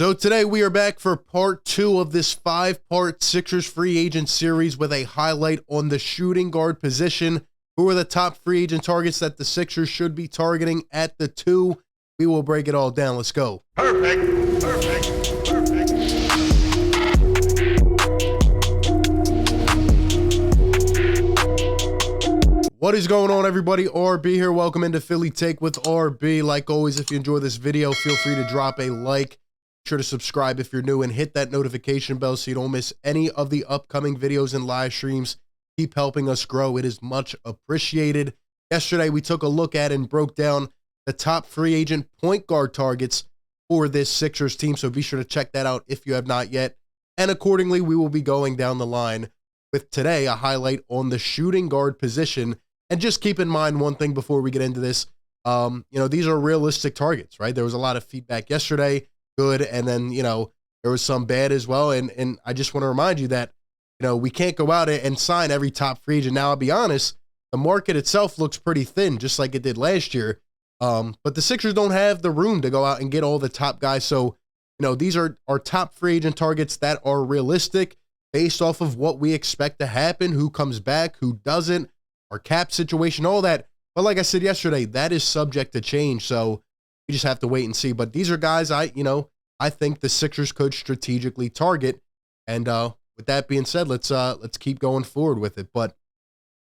So today we are back for part 2 of this 5-part Sixers free agent series with a highlight on the shooting guard position. Who are the top free agent targets that the Sixers should be targeting at the 2? We will break it all down. Let's go. Perfect. What is going on, everybody? RB here. Welcome into Philly Take with RB. Like always, if you enjoy this video, feel free to drop a like. Be sure to subscribe if you're new and hit that notification bell so you don't miss any of the upcoming videos and live streams. Keep helping us grow. It is much appreciated. Yesterday, we took a look at and broke down the top free agent point guard targets for this Sixers team, so be sure to check that out if you have not yet. And accordingly, we will be going down the line with today a highlight on the shooting guard position. And just keep in mind one thing before we get into this. These are realistic targets, right? There was a lot of feedback yesterday, good, and then, there was some bad as well. And I just want to remind you that, we can't go out and sign every top free agent. Now, I'll be honest, the market itself looks pretty thin, just like it did last year. But the Sixers don't have the room to go out and get all the top guys. So, these are our top free agent targets that are realistic based off of what we expect to happen, who comes back, who doesn't, our cap situation, all that. But like I said yesterday, that is subject to change. So we just have to wait and see. But these are guys I think the Sixers could strategically target. And with that being said, let's keep going forward with it. But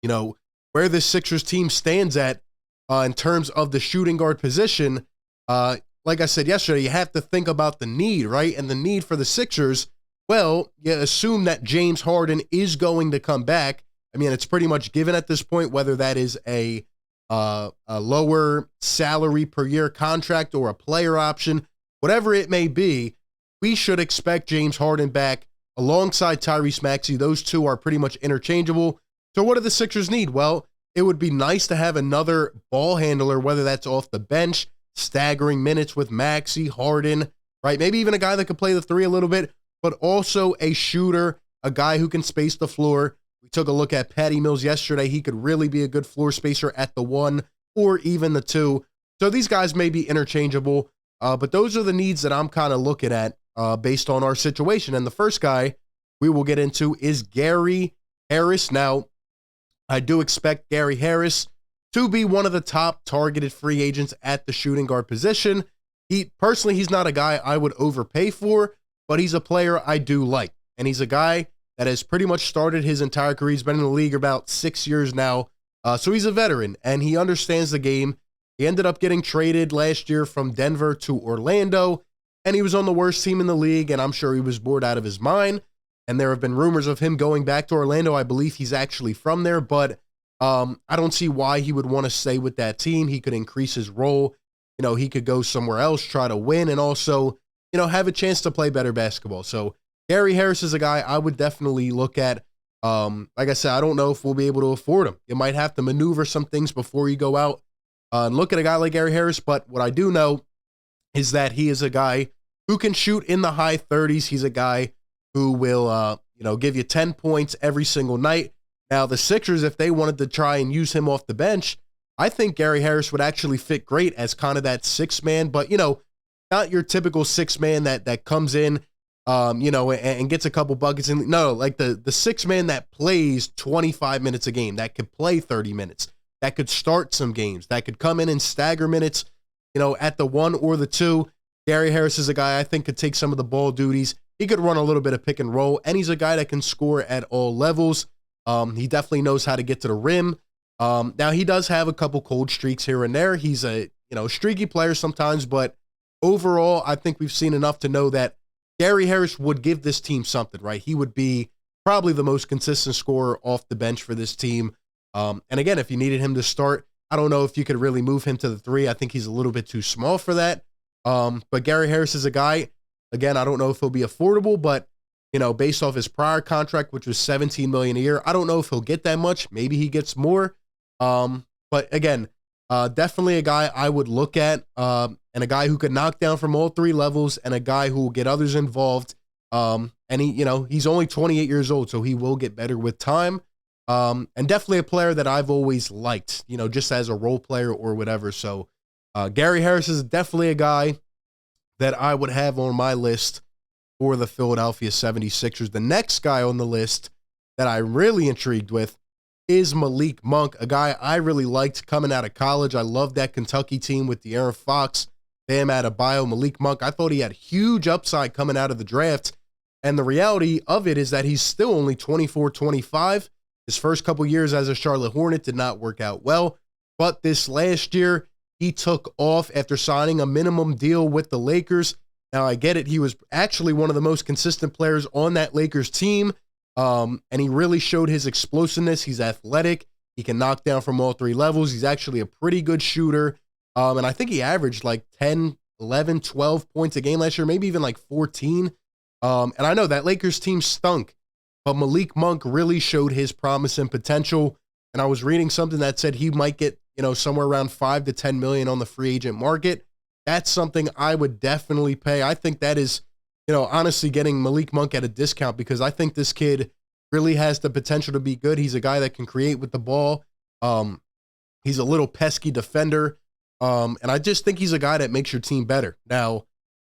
where this Sixers team stands at in terms of the shooting guard position, like I said yesterday, you have to think about the need, right? And the need for the Sixers, well, you assume that James Harden is going to come back. I mean, it's pretty much given at this point, whether that is a lower salary per year contract or a player option, whatever it may be, we should expect James Harden back alongside Tyrese Maxey. Those two are pretty much interchangeable. So what do the Sixers need? Well, it would be nice to have another ball handler, whether that's off the bench, staggering minutes with Maxey, Harden, right? Maybe even a guy that could play the 3 a little bit, but also a shooter, a guy who can space the floor. We took a look at Patty Mills yesterday. He could really be a good floor spacer at the 1 or even the 2. So these guys may be interchangeable, but those are the needs that I'm kind of looking at based on our situation. And the first guy we will get into is Gary Harris. Now, I do expect Gary Harris to be one of the top targeted free agents at the shooting guard position. He's not a guy I would overpay for, but he's a player I do like. And he's a guy that has pretty much started his entire career. He's been in the league about 6 years now. So he's a veteran and he understands the game. He ended up getting traded last year from Denver to Orlando, and he was on the worst team in the league, and I'm sure he was bored out of his mind. And there have been rumors of him going back to Orlando. I believe he's actually from there, but I don't see why he would want to stay with that team. He could increase his role. He could go somewhere else, try to win, and also, have a chance to play better basketball. So Gary Harris is a guy I would definitely look at. Like I said, I don't know if we'll be able to afford him. You might have to maneuver some things before you go out and look at a guy like Gary Harris. But what I do know is that he is a guy who can shoot in the high 30s. He's a guy who will, give you 10 points every single night. Now, the Sixers, if they wanted to try and use him off the bench, I think Gary Harris would actually fit great as kind of that 6-man, but, not your typical 6-man that comes in, and gets a couple buckets. And no, like the 6-man that plays 25 minutes a game, that could play 30 minutes, that could start some games, that could come in and stagger minutes, at the 1 or the 2. Gary Harris is a guy I think could take some of the ball duties. He could run a little bit of pick and roll, and he's a guy that can score at all levels. He definitely knows how to get to the rim. Now, he does have a couple cold streaks here and there. He's a, streaky player sometimes, but overall, I think we've seen enough to know that Gary Harris would give this team something, right? He would be probably the most consistent scorer off the bench for this team. And again, if you needed him to start, I don't know if you could really move him to the 3. I think he's a little bit too small for that. But Gary Harris is a guy, again, I don't know if he'll be affordable, but, based off his prior contract, which was $17 million a year, I don't know if he'll get that much. Maybe he gets more. But again, definitely a guy I would look at, and a guy who could knock down from all 3 levels, and a guy who will get others involved. And he's only 28 years old, so he will get better with time. And definitely a player that I've always liked, just as a role player or whatever. So Gary Harris is definitely a guy that I would have on my list for the Philadelphia 76ers. The next guy on the list that I'm really intrigued with is Malik Monk, a guy I really liked coming out of college. I love that Kentucky team with De'Aaron Fox, Bam Adebayo, Malik Monk. I thought he had huge upside coming out of the draft. And the reality of it is that he's still only 24, 25. His first couple years as a Charlotte Hornet did not work out well. But this last year, he took off after signing a minimum deal with the Lakers. Now, I get it. He was actually one of the most consistent players on that Lakers team. And he really showed his explosiveness. He's athletic. He can knock down from all three levels. He's actually a pretty good shooter. And I think he averaged like 10, 11, 12 points a game last year, maybe even like 14. And I know that Lakers team stunk, but Malik Monk really showed his promise and potential. And I was reading something that said he might get, somewhere around 5 to 10 million on the free agent market. That's something I would definitely pay. I think that is, honestly getting Malik Monk at a discount, because I think this kid really has the potential to be good. He's a guy that can create with the ball. He's a little pesky defender. And I just think he's a guy that makes your team better. Now,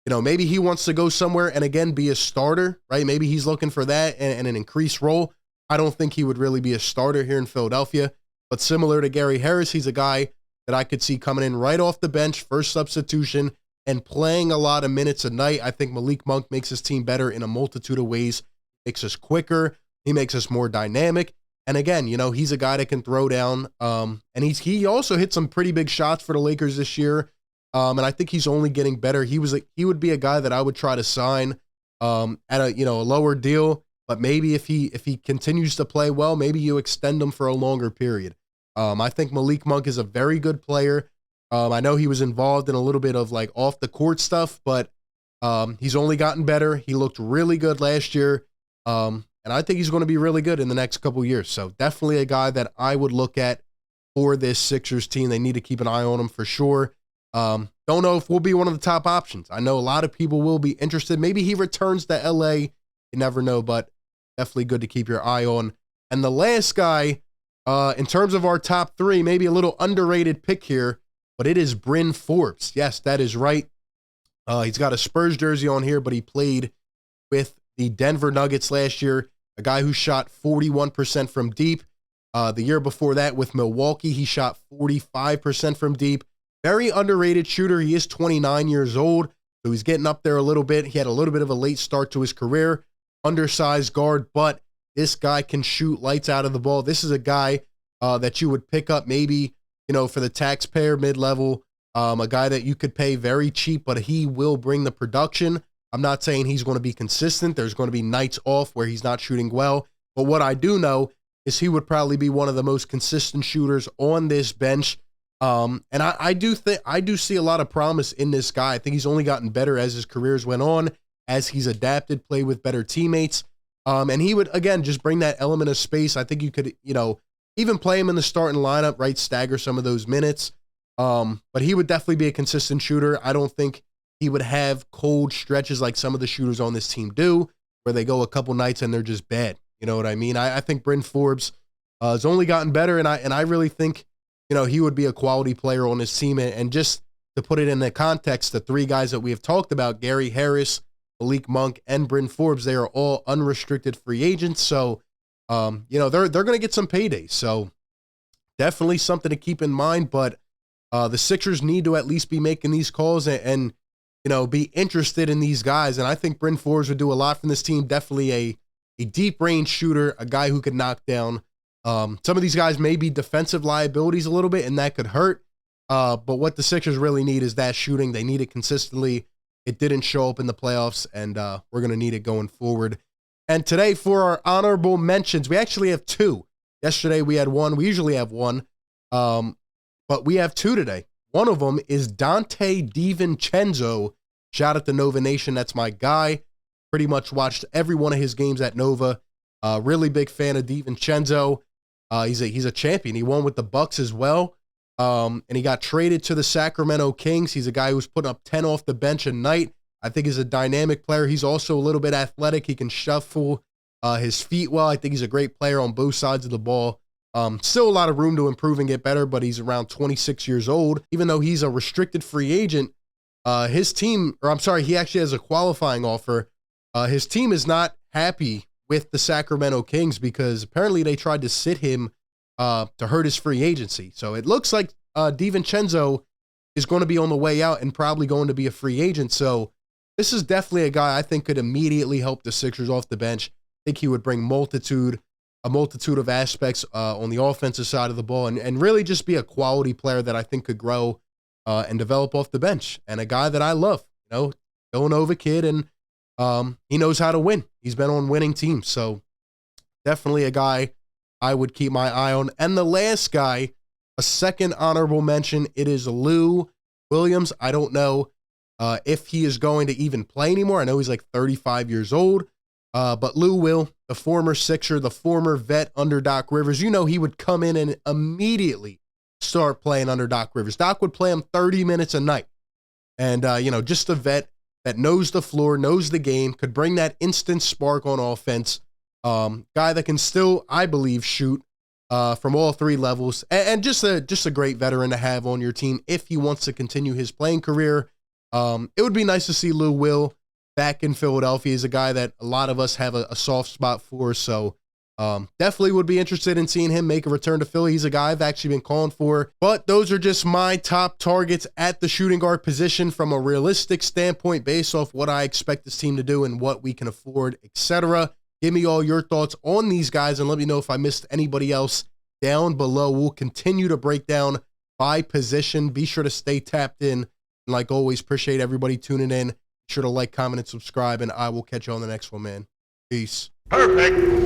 maybe he wants to go somewhere and again be a starter, right? Maybe he's looking for that and an increased role. I don't think he would really be a starter here in Philadelphia. But similar to Gary Harris, he's a guy that I could see coming in right off the bench, first substitution, and playing a lot of minutes a night. I think Malik Monk makes his team better in a multitude of ways. Makes us quicker. He makes us more dynamic. And again, he's a guy that can throw down. And he also hit some pretty big shots for the Lakers this year. And I think he's only getting better. He would be a guy that I would try to sign at a lower deal. But maybe if he continues to play well, maybe you extend him for a longer period. I think Malik Monk is a very good player. I know he was involved in a little bit of like off the court stuff, but he's only gotten better. He looked really good last year. And I think he's going to be really good in the next couple years. So definitely a guy that I would look at for this Sixers team. They need to keep an eye on him for sure. Don't know if we'll be one of the top options. I know a lot of people will be interested. Maybe he returns to LA. You never know, but definitely good to keep your eye on. And the last guy, in terms of our top three, maybe a little underrated pick here, but it is Bryn Forbes. Yes, that is right. He's got a Spurs jersey on here, but he played with the Denver Nuggets last year, a guy who shot 41% from deep. The year before that with Milwaukee, he shot 45% from deep. Very underrated shooter. He is 29 years old, so he's getting up there a little bit. He had a little bit of a late start to his career. Undersized guard, but this guy can shoot lights out of the ball. This is a guy that you would pick up maybe, for the taxpayer mid-level, a guy that you could pay very cheap, but he will bring the production. I'm not saying he's going to be consistent. There's going to be nights off where he's not shooting well. But what I do know is he would probably be one of the most consistent shooters on this bench. And I do see a lot of promise in this guy. I think he's only gotten better as his careers went on, as he's adapted, played with better teammates. And he would, again, just bring that element of space. I think you could, even play him in the starting lineup, right? Stagger some of those minutes. But he would definitely be a consistent shooter. I don't think he would have cold stretches like some of the shooters on this team do, where they go a couple nights and they're just bad. You know what I mean? I think Bryn Forbes has only gotten better, and I really think, he would be a quality player on this team. And just to put it in the context, the three guys that we have talked about, Gary Harris, Malik Monk, and Bryn Forbes, they are all unrestricted free agents. So, they're going to get some paydays. So definitely something to keep in mind. But the Sixers need to at least be making these calls and be interested in these guys. And I think Bryn Forbes would do a lot from this team. Definitely a deep range shooter, a guy who could knock down. Some of these guys may be defensive liabilities a little bit, and that could hurt. But what the Sixers really need is that shooting. They need it consistently. It didn't show up in the playoffs, and we're going to need it going forward. And today, for our honorable mentions, we actually have two. Yesterday, we had one. We usually have one. But we have two today. One of them is Dante Vincenzo. Shout out to Nova Nation. That's my guy. Pretty much watched every one of his games at Nova. Really big fan of Vincenzo. He's a champion. He won with the Bucks as well. And he got traded to the Sacramento Kings. He's a guy who's putting up 10 off the bench a night. I think he's a dynamic player. He's also a little bit athletic. He can shuffle his feet well. I think he's a great player on both sides of the ball. Still a lot of room to improve and get better, but he's around 26 years old. Even though he's a restricted free agent, his team, or I'm sorry, he actually has a qualifying offer. His team is not happy with the Sacramento Kings because apparently they tried to sit him to hurt his free agency. So it looks like DiVincenzo is going to be on the way out and probably going to be a free agent. So this is definitely a guy I think could immediately help the Sixers off the bench. I think he would bring a multitude of aspects on the offensive side of the ball and really just be a quality player that I think could grow and develop off the bench. And a guy that I love, you know, Villanova kid, and he knows how to win. He's been on winning teams. So definitely a guy I would keep my eye on. And the last guy, a second honorable mention, it is Lou Williams. I don't know if he is going to even play anymore. I know he's like 35 years old, but Lou will, the former Sixer, the former vet under Doc Rivers, you know, he would come in and immediately start playing under Doc Rivers. Doc would play him 30 minutes a night. And, you know, just a vet that knows the floor, knows the game, could bring that instant spark on offense. Guy that can still, I believe, shoot from all three levels, and just a great veteran to have on your team if he wants to continue his playing career. It would be nice to see Lou Will back in Philadelphia. He's a guy that a lot of us have a soft spot for, so definitely would be interested in seeing him make a return to Philly. He's a guy I've actually been calling for. But those are just my top targets at the shooting guard position from a realistic standpoint based off what I expect this team to do and what we can afford, etc. Give me all your thoughts on these guys and let me know if I missed anybody else down below. We'll continue to break down by position. Be sure to stay tapped in. And like always, appreciate everybody tuning in. Be sure to like, comment, and subscribe, and I will catch you on the next one, man. Peace. Perfect.